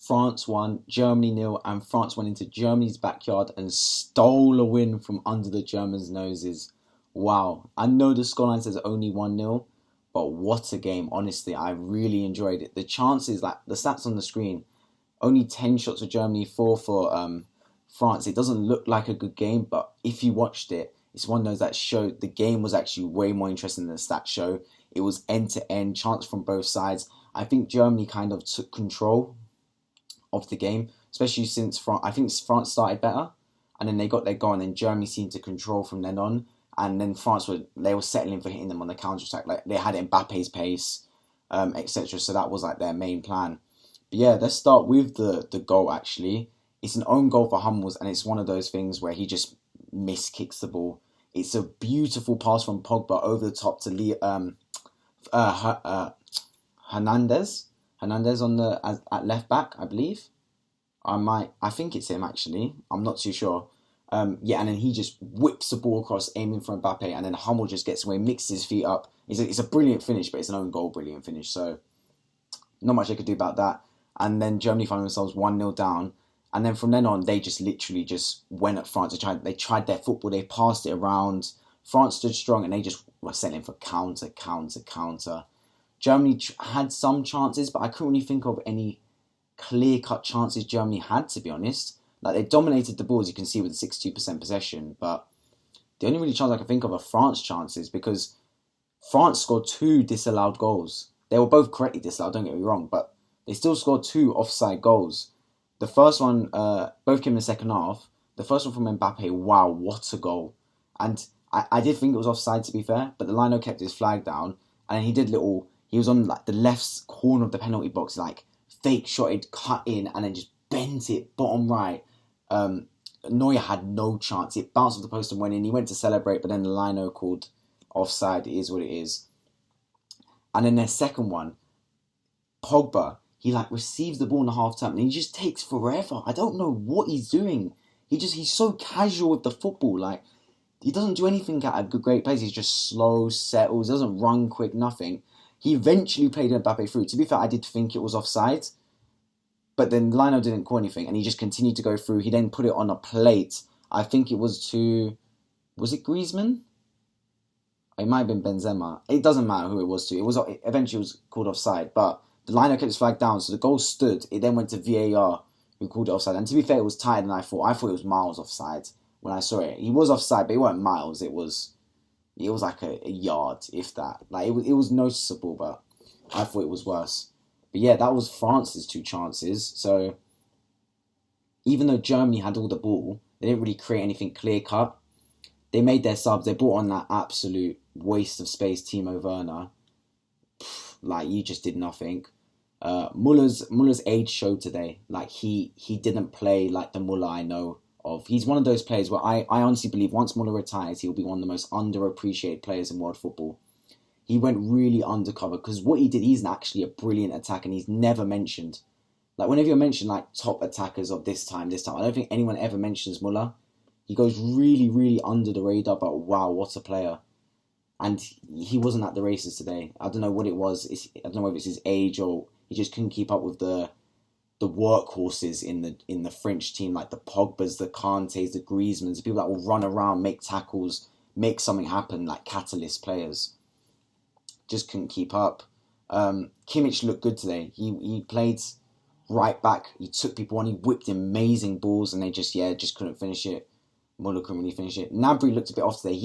France won, Germany nil, and France went into Germany's backyard and stole a win from under the Germans' noses. Wow. I know the scoreline says only 1-0, but what a game. Honestly, I really enjoyed it. The chances, like the stats on the screen, only 10 shots for Germany, 4 for France. It doesn't look like a good game, but if you watched it, it's one of those that showed the game was actually way more interesting than the stats show. It was end to end, chance from both sides. I think Germany kind of took control of the game, especially since I think France started better, and then they got their goal, and then Germany seemed to control from then on, and then they were settling for hitting them on the counter attack. Like they had Mbappe's pace, etc. So that was like their main plan. But yeah, let's start with the goal. Actually, it's an own goal for Hummels, and it's one of those things where he just miskicks the ball. It's a beautiful pass from Pogba over the top to Hernandez. Hernandez on at left back, I believe. I think it's him actually. I'm not too sure. Yeah, and then he just whips the ball across, aiming for Mbappe, and then Hummel just gets away, mixes his feet up. It's a brilliant finish, but it's an own goal, brilliant finish. So not much they could do about that. And then Germany found themselves 1-0 down. And then from then on, they just literally just went at France. They tried their football. They passed it around. France stood strong, and they just were settling for counter. Germany had some chances, but I couldn't really think of any clear-cut chances Germany had, to be honest. Like, they dominated the ball, as you can see, with the 62% possession, but the only really chance I can think of are France chances, because France scored 2 disallowed goals. They were both correctly disallowed, don't get me wrong, but they still scored 2 offside goals. The first one, both came in the second half. The first one from Mbappe, wow, what a goal. And I did think it was offside, to be fair, but the lino kept his flag down, and he was on like the left corner of the penalty box, like fake shotted, cut in, and then just bent it bottom right. Neuer had no chance. It bounced off the post and went in. He went to celebrate, but then the lino called offside. It is what it is. And then their second one, Pogba, he like receives the ball in the half time and he just takes forever. I don't know what he's doing. He's so casual with the football. Like, he doesn't do anything at a great pace. He's just slow, settles, doesn't run quick, nothing. He eventually played Mbappe through. To be fair, I did think it was offside, but then Lionel didn't call anything, and he just continued to go through. He then put it on a plate. I think it was was it Griezmann? It might have been Benzema. It doesn't matter who it was to. It eventually was called offside, but the liner kept his flag down, so the goal stood. It then went to VAR, who called it offside. And to be fair, it was tighter than I thought. I thought it was miles offside when I saw it. He was offside, but it weren't miles. It was like a yard, if that. Like, it was noticeable, but I thought it was worse. But yeah, that was France's 2 chances. So even though Germany had all the ball, they didn't really create anything clear cut. They made their subs. They brought on that absolute waste of space, Timo Werner. Like, you just did nothing. Muller's age showed today. Like, he didn't play like the Muller I know of. He's one of those players where I honestly believe once Muller retires, he'll be one of the most underappreciated players in world football. He went really undercover because what he did, he's actually a brilliant attacker and he's never mentioned. Like, whenever you mention like top attackers of this time, I don't think anyone ever mentions Muller. He goes really, really under the radar, but wow, what a player. And he wasn't at the races today. I don't know what it was. I don't know if it's his age or he just couldn't keep up with the workhorses in the French team, like the Pogbas, the Kantes, the Griezmanns, the people that will run around, make tackles, make something happen, like catalyst players. Just couldn't keep up. Kimmich looked good today. He played right back. He took people on. He whipped amazing balls, and they just couldn't finish it. Muller couldn't really finish it. Gnabry looked a bit off today.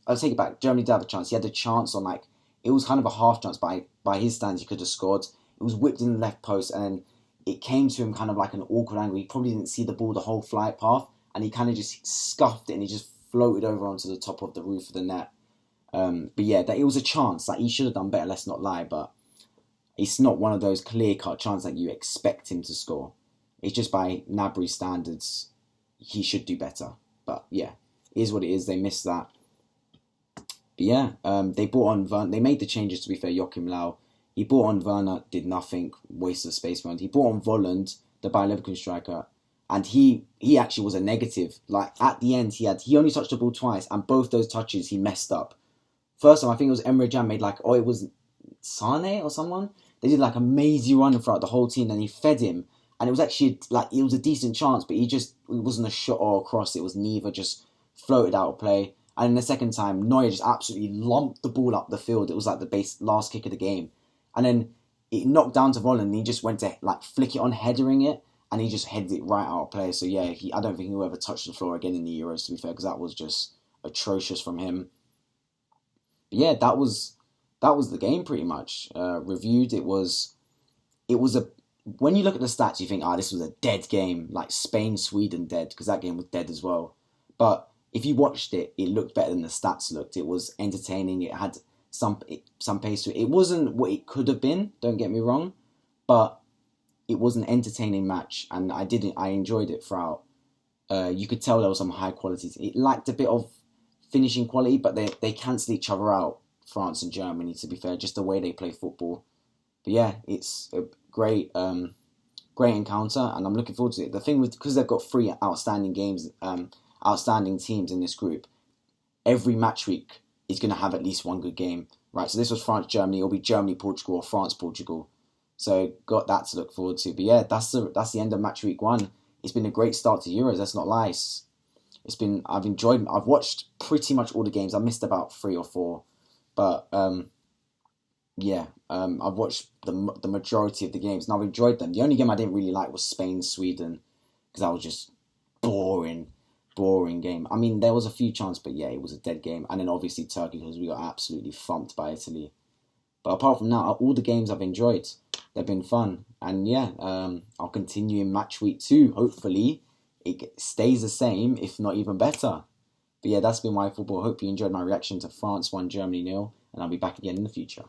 I'll take it back. Germany did have a chance. He had a chance on it was kind of a half chance by his stands. He could have scored. It was whipped in the left post, and then it came to him kind of like an awkward angle. He probably didn't see the ball the whole flight path, and he kind of just scuffed it, and he just floated over onto the top of the roof of the net. But yeah, it was a chance. Like, he should have done better, let's not lie, but it's not one of those clear-cut chances that you expect him to score. It's just by Gnabry's standards, he should do better. But yeah, it is what it is. They missed that. But yeah, they brought on Werner. They made the changes, to be fair. Joachim Low. He brought on Werner, did nothing, waste of space around. He brought on Volland, the Bayer Leverkusen striker, and he actually was a negative. Like, at the end, he only touched the ball twice, and both those touches he messed up. First time, I think it was Emre Can made it was Sane or someone. They did like a mazy run throughout the whole team, and he fed him, and it was actually like it was a decent chance, but it wasn't a shot or a cross. It was neither, just floated out of play. And then the second time, Neuer just absolutely lumped the ball up the field. It was like the last kick of the game, and then it knocked down to Volland, and he just went to like flick it on, headering it, and he just headed it right out of play. So yeah, I don't think he'll ever touch the floor again in the Euros, to be fair, because that was just atrocious from him. But yeah, that was the game pretty much. Reviewed, it was a when you look at the stats, you think, this was a dead game, like Spain-Sweden dead, because that game was dead as well. But if you watched it, it looked better than the stats looked. It was entertaining. It had some pace to it. It wasn't what it could have been, don't get me wrong, but it was an entertaining match, and I enjoyed it throughout. You could tell there was some high qualities. It lacked a bit of finishing quality, but they cancel each other out, France and Germany, to be fair, just the way they play football. But yeah, it's a great encounter, and I'm looking forward to it. The thing because they've got three outstanding teams in this group, every match week is going to have at least one good game, right? So this was France-Germany, it'll be Germany-Portugal or France-Portugal. So got that to look forward to. But yeah, that's the end of match week 1. It's been a great start to Euros, let's not lie. I've watched pretty much all the games. I missed about 3 or 4, but I've watched the majority of the games, and I've enjoyed them. The only game I didn't really like was Spain-Sweden, because that was just boring game. I mean, there was a few chances, but yeah, it was a dead game. And then obviously Turkey, because we got absolutely thumped by Italy. But apart from that, all the games I've enjoyed. They've been fun. And yeah, I'll continue in match week 2. Hopefully it stays the same, if not even better. But yeah, that's been my football. Hope you enjoyed my reaction to France 1, Germany 0, and I'll be back again in the future.